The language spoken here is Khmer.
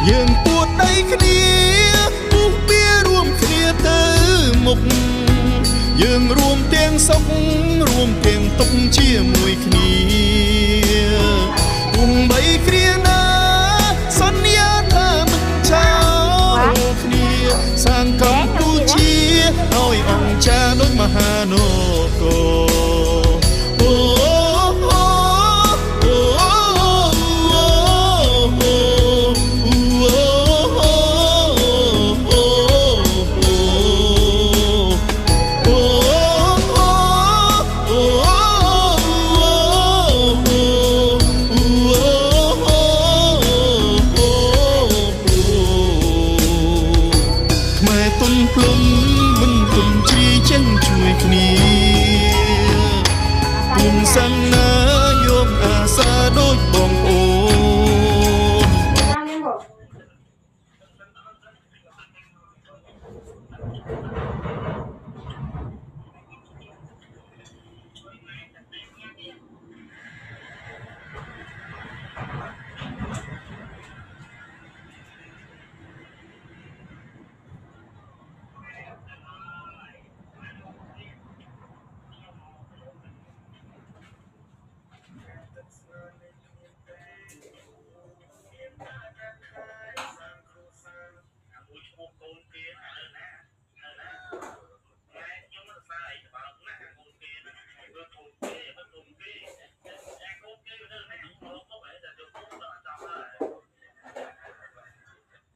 យើងពួតដៃគ្នាពុះបៀរួមគ្នាទៅមុខយើងរួមទាំងសុខរួមទាំងទុក្ខជាមួយគ្នាគង់បីគ្រាណាសន្យាថាមិនចោលគ្នាសាងកម្ពុជាឲ្យអង្គចាដូចមហានគរទុនភ្លុំមិនទុំជ្រាយចេញជួយគ្នា